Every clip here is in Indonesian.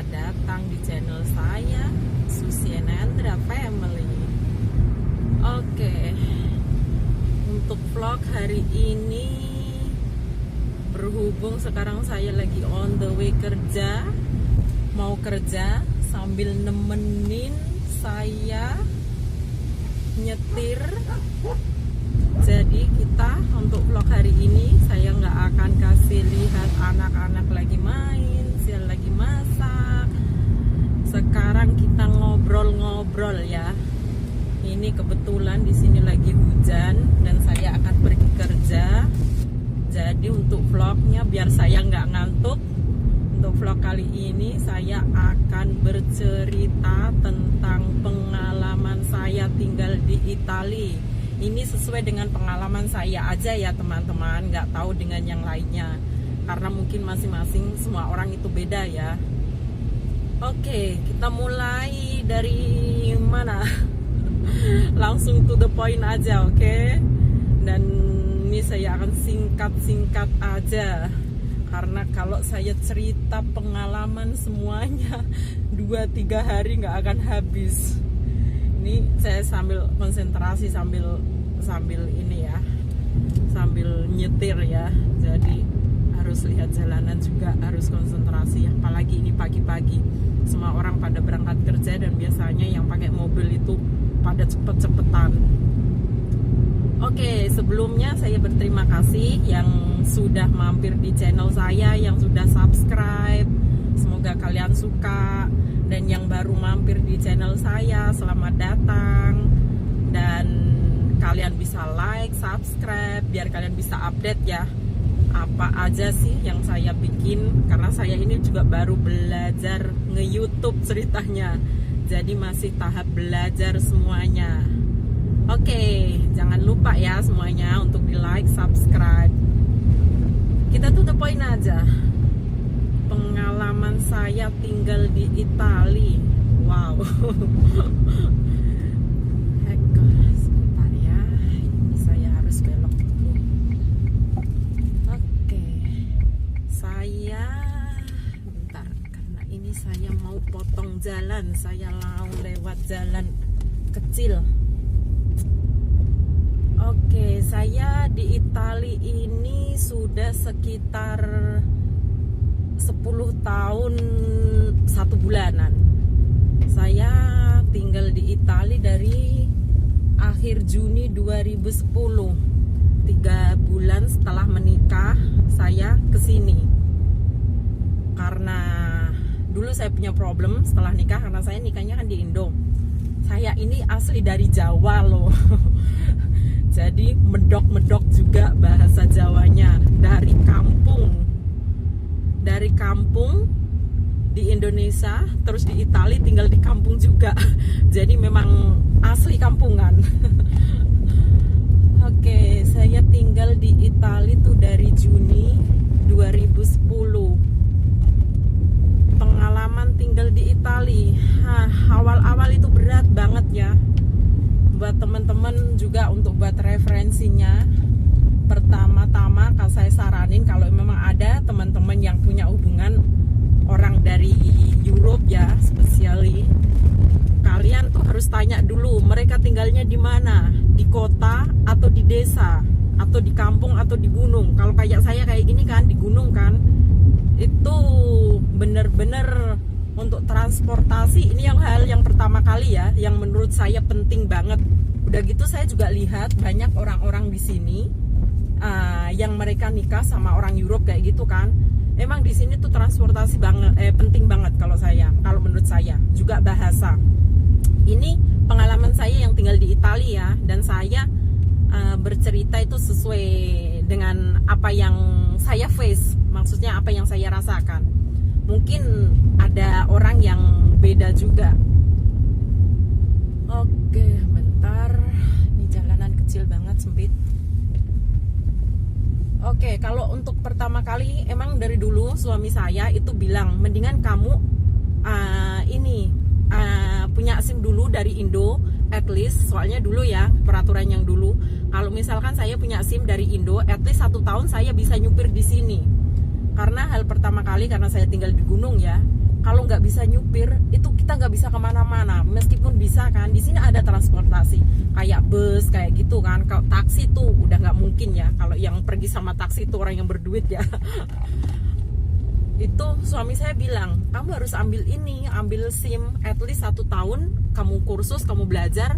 selamat datang di channel saya, Susi and Andra Family. Oke, untuk vlog hari ini, berhubung sekarang saya lagi on the way kerja, mau kerja sambil nemenin saya nyetir. Jadi kita untuk vlog hari ini, saya nggak akan kasih lihat anak-anak lagi main, saya lagi masak. Sekarang kita ngobrol-ngobrol ya. Ini kebetulan di sini lagi hujan dan saya akan pergi kerja. Jadi untuk vlognya biar saya nggak ngantuk, untuk vlog kali ini saya akan bercerita tentang pengalaman saya tinggal di Italia. Ini sesuai dengan pengalaman saya aja ya teman-teman, nggak tahu dengan yang lainnya. Karena mungkin masing-masing semua orang itu beda ya. Oke, kita mulai dari mana? Langsung to the point aja, oke? Dan ini saya akan singkat-singkat aja. Karena kalau saya cerita pengalaman semuanya 2-3 hari nggak akan habis. Ini saya sambil konsentrasi sambil ini ya, sambil nyetir ya. Jadi harus lihat jalanan juga, harus konsentrasi. Apalagi ini pagi-pagi, semua orang pada berangkat kerja dan biasanya yang pakai mobil itu pada cepet-cepetan. Oke, sebelumnya saya berterima kasih yang sudah mampir di channel saya, yang sudah subscribe. Semoga kalian suka. Dan yang baru mampir di channel saya, selamat datang. Dan kalian bisa like, subscribe, biar kalian bisa update ya apa aja sih yang saya bikin. Karena saya ini juga baru belajar nge-YouTube ceritanya. Jadi masih tahap belajar semuanya. Oke, jangan lupa ya semuanya untuk di like, subscribe. Kita to the point aja. Pengalaman saya tinggal di Italia. Wow. Sebentar ya. Ini saya harus belok dulu. Oke. Saya bentar, karena ini saya mau potong jalan. Saya mau lewat jalan kecil. Oke, saya di Italia ini sudah sekitar 10 tahun 1 bulanan. Saya tinggal di Italia dari akhir Juni 2010. 3 bulan setelah menikah saya kesini. Karena dulu saya punya problem setelah nikah, karena saya nikahnya kan di Indo. Saya ini asli dari Jawa loh. Jadi medok-medok juga bahasa Jawanya, dari kampung di Indonesia, terus di Italia tinggal di kampung juga. Jadi memang asli kampungan. Oke, saya tinggal di Italia tuh dari Juni 2010. Pengalaman tinggal di Italia, awal-awal itu berat banget ya. Buat teman-teman juga untuk buat referensinya, pertama-tama kalau saya saranin, kalau memang ada teman-teman yang punya hubungan orang dari Europe ya, especially, kalian tuh harus tanya dulu mereka tinggalnya di mana, di kota atau di desa, atau di kampung atau di gunung. Kalau kayak saya kayak gini kan di gunung kan, itu bener-bener untuk transportasi ini hal yang pertama kali ya, yang menurut saya penting banget. Udah gitu saya juga lihat banyak orang-orang di sini yang mereka nikah sama orang Europe kayak gitu kan. Emang di sini tuh transportasi banget, penting banget kalau menurut saya. Juga bahasa. Ini pengalaman saya yang tinggal di Italia, dan saya bercerita itu sesuai dengan apa yang saya face, maksudnya apa yang saya rasakan. Mungkin ada orang yang beda juga. Oke, bentar. Ini jalanan kecil banget, sempit. Oke, kalau untuk pertama kali, emang dari dulu suami saya itu bilang, mendingan kamu punya SIM dulu dari Indo, at least. Soalnya dulu ya, peraturan yang dulu, kalau misalkan saya punya SIM dari Indo, at least 1 tahun saya bisa nyupir di sini. Karena hal pertama kali, karena saya tinggal di gunung ya, kalau nggak bisa nyupir, itu kita nggak bisa kemana-mana. Meskipun bisa kan, di sini ada transportasi kayak bus kayak gitu kan. Kalau taksi tuh udah nggak mungkin ya. Kalau yang pergi sama taksi itu orang yang berduit ya. Itu suami saya bilang, kamu harus ambil ini, ambil SIM at least 1 tahun, kamu kursus, kamu belajar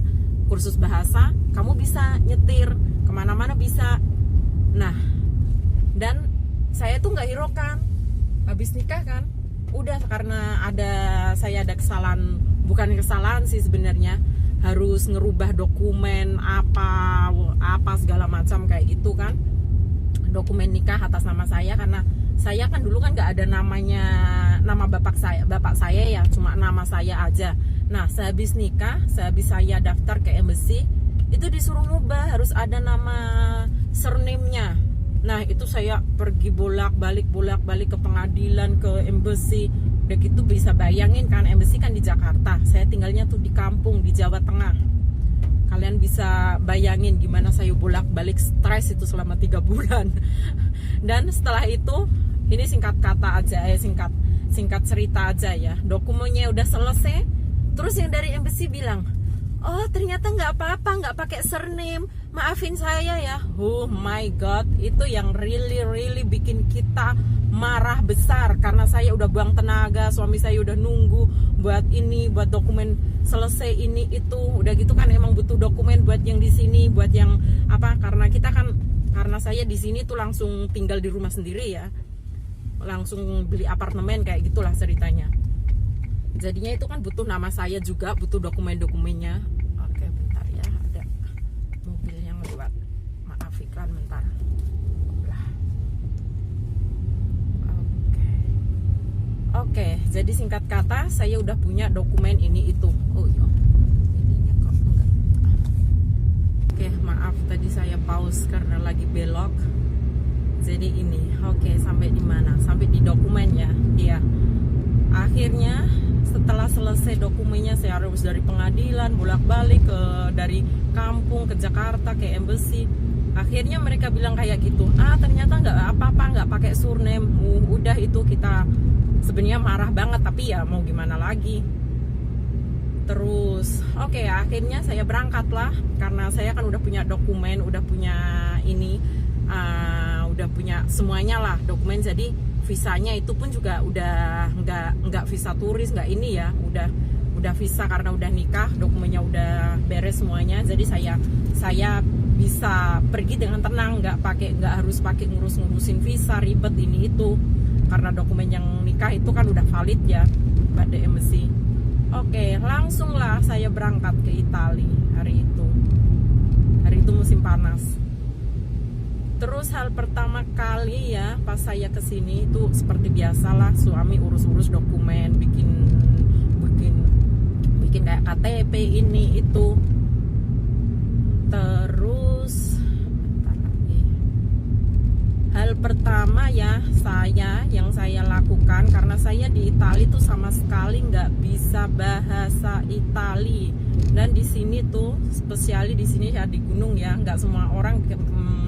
kursus bahasa, kamu bisa nyetir kemana-mana bisa. Nah, dan saya tuh nggak hiraukan habis nikah kan, udah karena saya ada kesalahan, bukan kesalahan sih sebenarnya, harus ngerubah dokumen apa segala macam kayak gitu kan, dokumen nikah atas nama saya, karena saya kan dulu kan nggak ada nama bapak saya ya, cuma nama saya aja. Nah, sehabis nikah, sehabis saya daftar ke embassy, itu disuruh ngubah, harus ada nama surname-nya. Nah, itu saya pergi bolak-balik ke pengadilan, ke embassy. Udah gitu bisa bayangin kan, embassy kan di Jakarta, saya tinggalnya tuh di kampung di Jawa Tengah. Kalian bisa bayangin gimana saya bolak-balik stres itu selama 3 bulan. Dan setelah itu, ini singkat cerita aja ya, dokumennya udah selesai. Terus yang dari embassy bilang, oh ternyata nggak apa-apa, nggak pakai surname, maafin saya ya. Oh my god, itu yang really bikin kita marah besar, karena saya udah buang tenaga, suami saya udah nunggu buat ini, buat dokumen selesai ini itu, udah gitu kan emang butuh dokumen buat yang di sini, buat yang apa, karena saya di sini tuh langsung tinggal di rumah sendiri ya, langsung beli apartemen kayak gitulah ceritanya. Jadinya itu kan butuh nama saya juga, butuh dokumen-dokumennya. Oke, bentar ya, ada mobil yang lewat. Maaf iklan bentar. Oke, jadi singkat kata saya udah punya dokumen ini itu. Oh iya, ininya kok enggak. Oke, maaf tadi saya pause karena lagi belok. Jadi ini, oke, sampai di mana? Sampai di dokumen ya. Iya. Akhirnya setelah selesai dokumennya, saya harus dari pengadilan bolak-balik dari kampung ke Jakarta ke embassy. Akhirnya mereka bilang kayak gitu, ternyata nggak apa-apa, nggak pakai surname. Udah itu kita sebenarnya marah banget, tapi ya mau gimana lagi. Terus oke, akhirnya saya berangkat lah, karena saya kan udah punya dokumen, udah punya ini, udah punya semuanya lah dokumen. Jadi visanya itu pun juga udah nggak visa turis, nggak ini ya, udah visa karena udah nikah, dokumennya udah beres semuanya. Jadi saya bisa pergi dengan tenang, nggak harus pakai ngurusin visa ribet ini itu, karena dokumen yang nikah itu kan udah valid ya pada embassy. Oke, langsung lah saya berangkat ke Italia hari itu musim panas. Terus hal pertama kali ya pas saya kesini itu seperti biasalah, suami urus dokumen, bikin kayak KTP ini itu. Terus hal pertama ya yang saya lakukan, karena saya di Italia tuh sama sekali nggak bisa bahasa Italia, dan di sini tuh spesiali di sini ya di gunung ya, nggak semua orang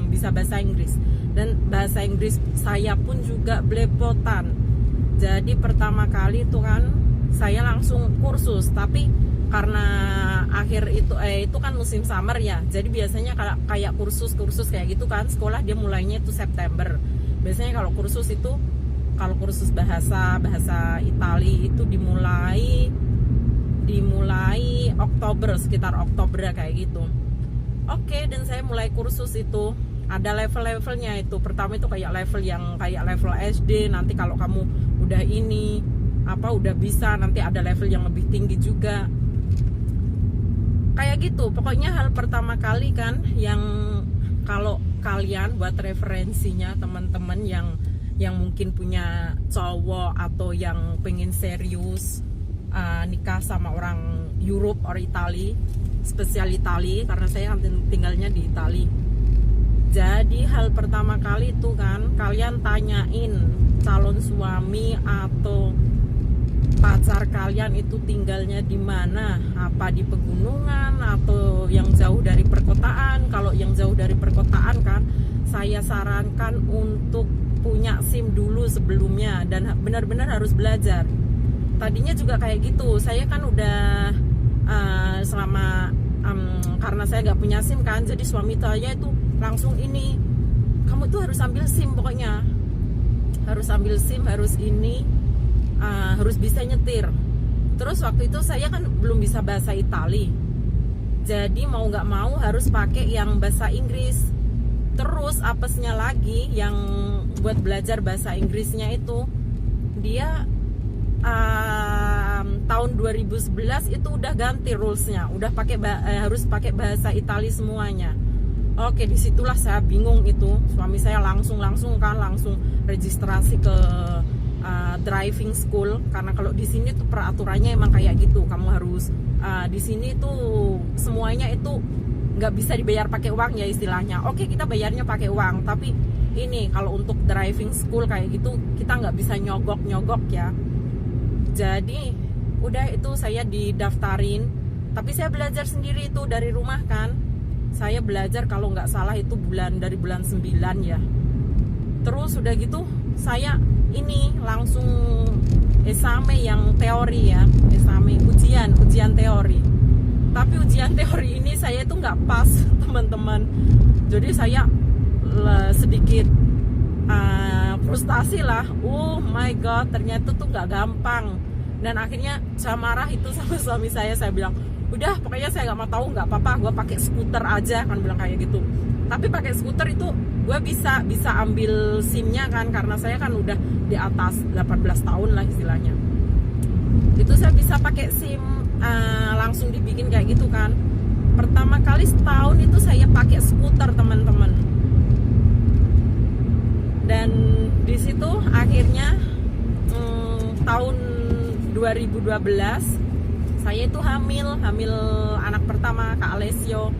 bisa bahasa Inggris, dan bahasa Inggris saya pun juga belepotan. Jadi pertama kali itu kan saya langsung kursus, tapi karena akhir itu kan musim summer ya, jadi biasanya kayak kursus kayak gitu kan, sekolah dia mulainya itu September. Biasanya kalau kursus bahasa Itali itu dimulai Oktober, sekitar Oktober kayak gitu. Oke, dan saya mulai kursus itu. Ada level-levelnya itu. Pertama itu kayak level SD. Nanti kalau kamu udah udah bisa, nanti ada level yang lebih tinggi juga. Kayak gitu. Pokoknya hal pertama kali kan, yang kalau kalian buat referensinya teman-teman yang mungkin punya cowok atau yang pengen serius nikah sama orang Europe or Italy, spesial Italy, karena saya tinggalnya di Italy. Jadi hal pertama kali itu kan, kalian tanyain calon suami atau pacar kalian itu tinggalnya di mana, apa di pegunungan atau yang jauh dari perkotaan. Kalau yang jauh dari perkotaan kan, saya sarankan untuk punya SIM dulu sebelumnya, dan benar-benar harus belajar. tadinya juga kayak gitu. Saya kan udah selama karena saya nggak punya SIM kan, jadi suami saya itu langsung ini, kamu tuh harus ambil SIM, pokoknya harus ambil SIM, harus ini, harus bisa nyetir. Terus waktu itu saya kan belum bisa bahasa Itali, jadi mau nggak mau harus pakai yang bahasa Inggris. Terus apesnya lagi yang buat belajar bahasa Inggrisnya itu, dia tahun 2011 itu udah ganti rulesnya, udah pakai harus pakai bahasa Itali semuanya. Oke, disitulah saya bingung itu. Suami saya langsung registrasi ke driving school, karena kalau di sini tuh peraturannya emang kayak gitu. Kamu harus di sini tuh semuanya itu nggak bisa dibayar pakai uang ya istilahnya. Oke, kita bayarnya pakai uang, tapi ini kalau untuk driving school kayak gitu kita nggak bisa nyogok ya. Jadi udah itu saya didaftarin, tapi saya belajar sendiri itu dari rumah kan. Saya belajar kalau nggak salah itu dari bulan 9 ya. Terus udah gitu saya ini langsung esame yang teori ya, esame ujian teori. Tapi ujian teori ini saya itu nggak pas teman-teman. Jadi saya sedikit frustasi lah. Oh my god, ternyata tuh nggak gampang. Dan akhirnya saya marah itu sama suami saya bilang, udah pokoknya saya nggak mau tahu, nggak apa-apa, gue pakai skuter aja, kan bilang kayak gitu. Tapi pakai skuter itu gue bisa ambil SIM-nya kan, karena saya kan udah di atas 18 tahun lah istilahnya. Itu saya bisa pakai SIM, langsung dibikin kayak gitu kan. Pertama kali setahun itu saya pakai skuter teman-teman. Dan di situ akhirnya tahun 2012 saya itu hamil anak pertama, Kak Alessio.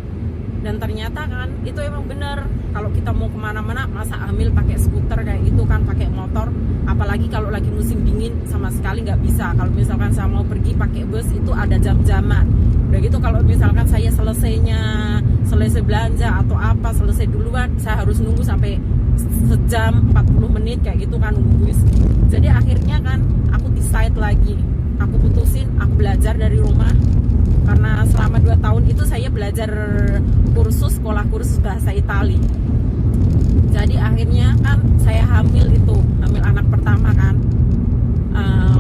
Dan ternyata kan itu emang bener, kalau kita mau kemana-mana masa hamil pakai skuter kayak gitu kan, pakai motor, apalagi kalau lagi musim dingin sama sekali nggak bisa. Kalau misalkan saya mau pergi pakai bus itu ada jam-jaman. Udah gitu kalau misalkan saya selesai belanja atau apa, selesai duluan, saya harus nunggu sampai sejam 40 menit kayak gitu kan, nunggu bus. Jadi akhirnya kan aku decide lagi, aku putusin, aku belajar dari rumah. Karena selama 2 tahun itu saya belajar sekolah kursus bahasa Itali. Jadi akhirnya kan saya hamil anak pertama kan.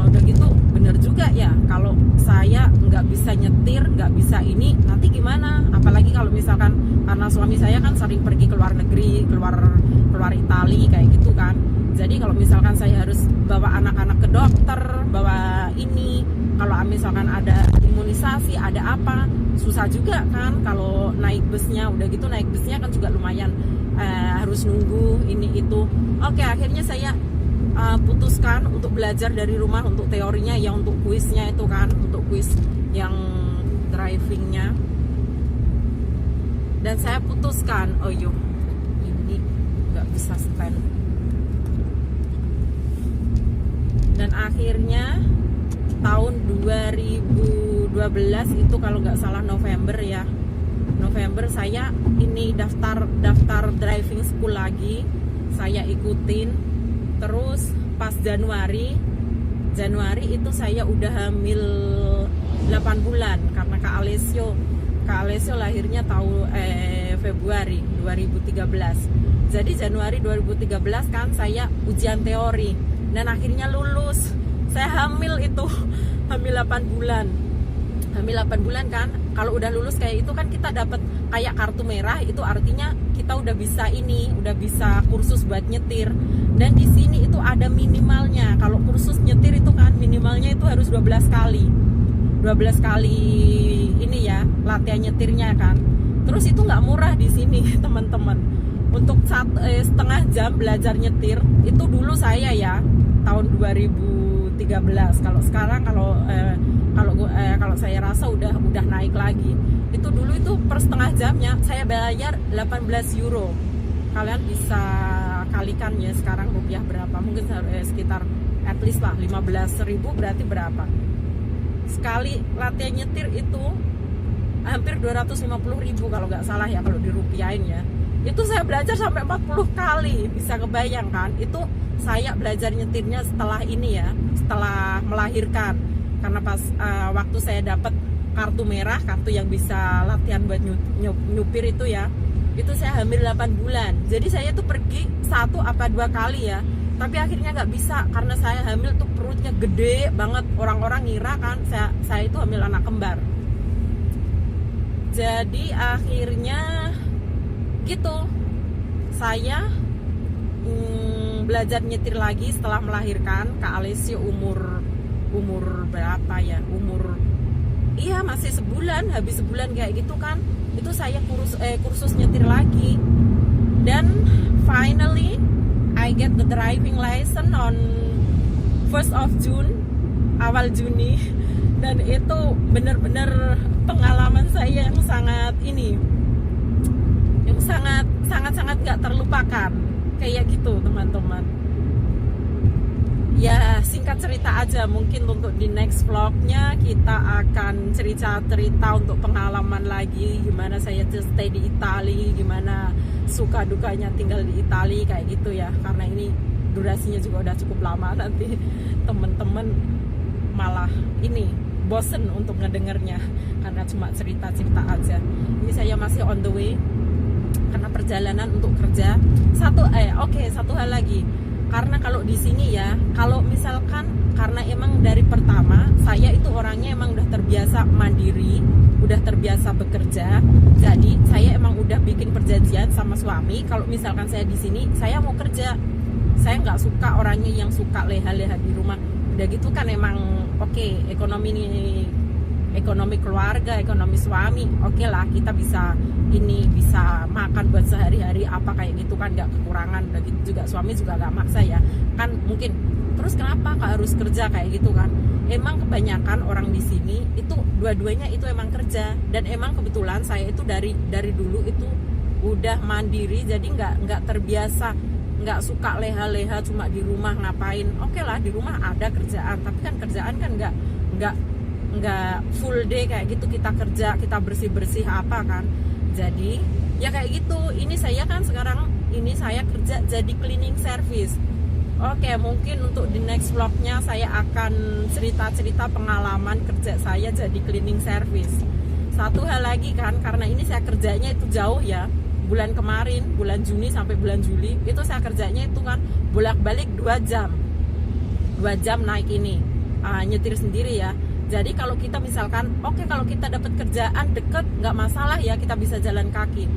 Udah gitu bener juga ya, kalau saya nggak bisa nyetir, nggak bisa ini, nanti gimana? Apalagi kalau misalkan, karena suami saya kan sering pergi ke luar negeri, keluar Itali kayak gitu kan. Jadi kalau misalkan saya harus bawa anak-anak ke dokter, bawa ini, kalau misalkan ada imunisasi, ada apa, susah juga kan kalau naik busnya. Udah gitu naik busnya kan juga lumayan harus nunggu ini itu. Oke, akhirnya saya putuskan untuk belajar dari rumah untuk teorinya, ya untuk kuisnya itu kan, untuk kuis yang drivingnya. Dan saya putuskan, oh yuk, ini nggak bisa stand. Dan akhirnya tahun 2012 itu kalau nggak salah November saya ini daftar driving school lagi, saya ikutin. Terus pas Januari itu saya udah hamil 8 bulan karena Kak Alessio lahirnya Februari 2013. Jadi Januari 2013 kan saya ujian teori dan akhirnya lulus. Saya hamil 8 bulan. Hamil 8 bulan kan. Kalau udah lulus kayak itu kan kita dapat kayak kartu merah, itu artinya kita udah bisa kursus buat nyetir. Dan di sini itu ada minimalnya. Kalau kursus nyetir itu kan minimalnya itu harus 12 kali. 12 kali ini ya, latihan nyetirnya kan. Terus itu nggak murah di sini, teman-teman. Untuk setengah jam belajar nyetir itu dulu saya ya tahun 2013. Kalau sekarang kalau saya rasa udah naik lagi. Itu dulu itu per setengah jamnya saya bayar 18 euro. Kalian bisa kalikan ya sekarang rupiah berapa? Mungkin sekitar at least lah 15.000 berarti berapa? Sekali latihan nyetir itu hampir 250.000 kalau nggak salah ya kalau dirupiahin ya. Itu saya belajar sampai 40 kali, bisa kebayang kan? Itu saya belajar nyetirnya setelah ini ya, setelah melahirkan. karena pas waktu saya dapat kartu merah, kartu yang bisa latihan buat nyupir itu ya, itu saya hamil 8 bulan. Jadi saya tuh pergi 1 apa 2 kali ya, tapi akhirnya nggak bisa karena saya hamil tuh perutnya gede banget. Orang-orang ngira kan saya itu hamil anak kembar. Jadi akhirnya gitu, saya belajar nyetir lagi setelah melahirkan. Kak Alessio umur berapa ya, masih sebulan, habis sebulan kayak gitu kan, itu saya kursus nyetir lagi. Dan finally I get the driving license on 1st of June, awal Juni. Dan itu benar-benar pengalaman saya yang sangat sangat gak terlupakan. Kayak gitu teman-teman. Ya singkat cerita aja, mungkin untuk di next vlognya kita akan cerita-cerita untuk pengalaman lagi, gimana saya stay di Italia, gimana suka dukanya tinggal di Italia kayak gitu ya. Karena ini durasinya juga udah cukup lama, nanti temen-temen malah bosen untuk ngedengernya karena cuma cerita-cerita aja. Ini saya masih on the way karena perjalanan untuk kerja. Satu hal lagi, karena kalau di sini ya, kalau misalkan karena emang dari pertama saya itu orangnya emang udah terbiasa mandiri, udah terbiasa bekerja. Jadi saya emang udah bikin perjanjian sama suami, kalau misalkan saya di sini saya mau kerja. Saya nggak suka orangnya yang suka leha-leha di rumah. Udah gitu kan emang ekonomi keluarga, ekonomi suami, lah kita bisa makan buat sehari-hari apa kayak gitu kan, nggak kekurangan. Udah gitu juga suami juga nggak maksa ya kan, mungkin terus kenapa Kak harus kerja kayak gitu kan. Emang kebanyakan orang di sini itu dua-duanya itu emang kerja, dan emang kebetulan saya itu dari dulu itu udah mandiri, jadi nggak terbiasa, nggak suka leha-leha cuma di rumah ngapain. Lah di rumah ada kerjaan, tapi kan kerjaan kan nggak full day kayak gitu, kita kerja, kita bersih apa kan. Jadi ya kayak gitu. Ini saya kan sekarang saya kerja jadi cleaning service. Mungkin untuk di next vlognya saya akan cerita-cerita pengalaman kerja saya jadi cleaning service. Satu hal lagi kan, karena ini saya kerjanya itu jauh ya. Bulan kemarin, bulan Juni sampai bulan Juli, itu saya kerjanya itu kan bolak-balik 2 jam naik nyetir sendiri ya. Jadi kalau kita misalkan kalau kita dapat kerjaan deket nggak masalah ya, kita bisa jalan kaki.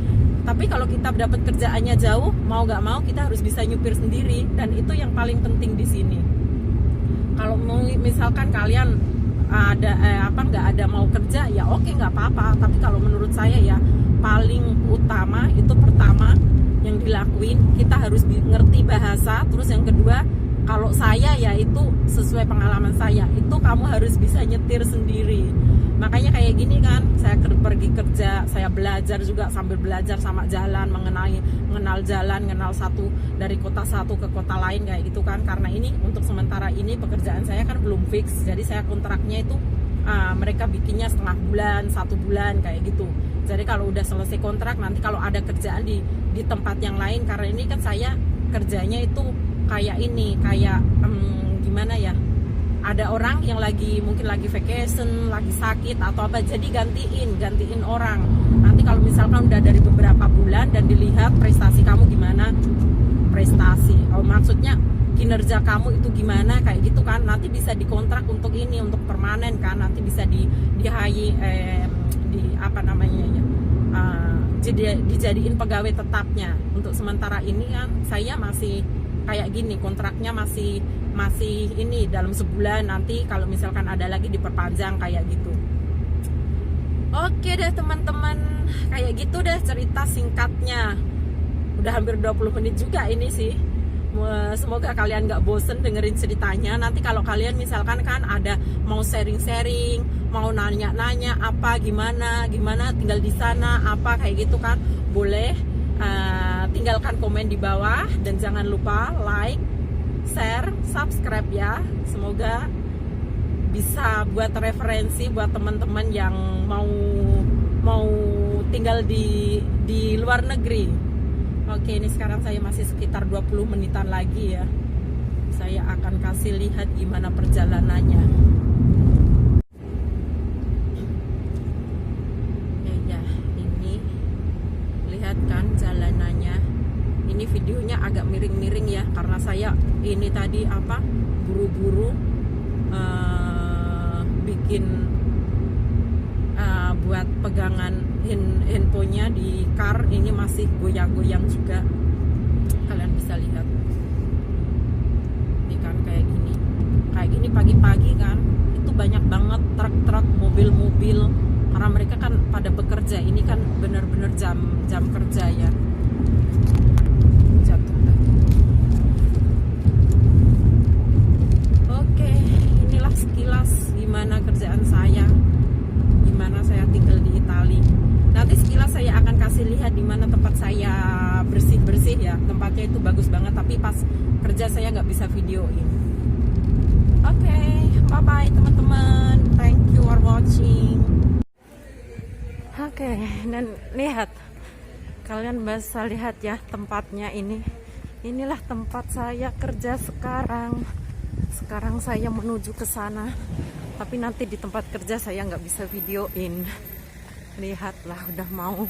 Tapi kalau kita dapat kerjaannya jauh, mau nggak mau kita harus bisa nyupir sendiri, dan itu yang paling penting di sini. Kalau misalkan kalian nggak ada mau kerja ya nggak apa-apa. Tapi kalau menurut saya ya paling utama itu pertama yang dilakuin, kita harus ngerti bahasa. Terus yang kedua, kalau saya ya itu sesuai pengalaman saya, itu kamu harus bisa nyetir sendiri. Makanya kayak gini kan, saya pergi kerja, saya belajar juga sambil belajar sama jalan, mengenal jalan, dari kota satu ke kota lain kayak gitu kan. Karena ini untuk sementara ini pekerjaan saya kan belum fix, jadi saya kontraknya itu mereka bikinnya setengah bulan, 1 bulan kayak gitu. Jadi kalau udah selesai kontrak, nanti kalau ada kerjaan di tempat yang lain, karena ini kan saya kerjanya itu kayak gimana ya, ada orang yang mungkin lagi vacation, lagi sakit atau apa, jadi gantiin orang. Nanti kalau misalkan udah dari beberapa bulan dan dilihat prestasi kamu gimana, maksudnya kinerja kamu itu gimana kayak gitu kan, nanti bisa dikontrak untuk permanen kan, nanti bisa dijadiin pegawai tetapnya. Untuk sementara ini kan saya masih kayak gini, kontraknya masih dalam sebulan, nanti kalau misalkan ada lagi diperpanjang kayak gitu. Oke deh teman-teman, kayak gitu deh cerita singkatnya. Udah hampir 20 menit juga ini sih. Semoga kalian gak bosen dengerin ceritanya. Nanti kalau kalian misalkan kan ada mau sharing-sharing, mau nanya-nanya apa gimana tinggal di sana apa kayak gitu kan, boleh tinggalkan komen di bawah, dan jangan lupa like, share, subscribe ya. Semoga bisa buat referensi buat teman-teman yang mau tinggal di luar negeri. Oke, ini sekarang saya masih sekitar 20 menitan lagi ya. Saya akan kasih lihat gimana perjalanannya. bikin buat pegangan handphonenya di car ini masih goyang-goyang juga. Kalian bisa lihat ini kan kayak gini pagi-pagi kan itu banyak banget truk-truk, mobil-mobil, karena mereka kan pada bekerja. Ini kan bener-bener jam kerja ya. Jatuh dah. Oke, inilah sekilas gimana kerjaan saya, gimana saya tinggal di Itali. Nanti sekilas saya akan kasih lihat di mana tempat saya bersih-bersih ya. Tempatnya itu bagus banget, tapi pas kerja saya nggak bisa videoin. Oke, bye-bye teman-teman. Thank you for watching. Oke, dan lihat, kalian bisa lihat ya tempatnya ini. Inilah tempat saya kerja sekarang. Sekarang saya menuju ke sana, tapi nanti di tempat kerja saya nggak bisa videoin. Lihatlah, udah mau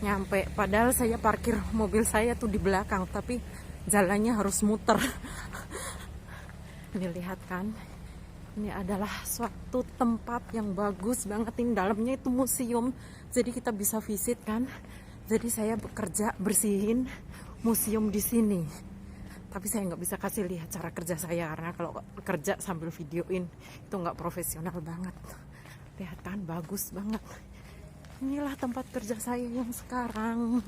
nyampe. Padahal saya parkir mobil saya tuh di belakang, tapi jalannya harus muter. Ini lihat kan, ini adalah suatu tempat yang bagus banget. Ini dalamnya itu museum, jadi kita bisa visit kan. Jadi saya bekerja bersihin museum di sini. Tapi saya nggak bisa kasih lihat cara kerja saya, karena kalau kerja sambil videoin itu nggak profesional banget. Lihat kan, bagus banget. Inilah tempat kerja saya yang sekarang.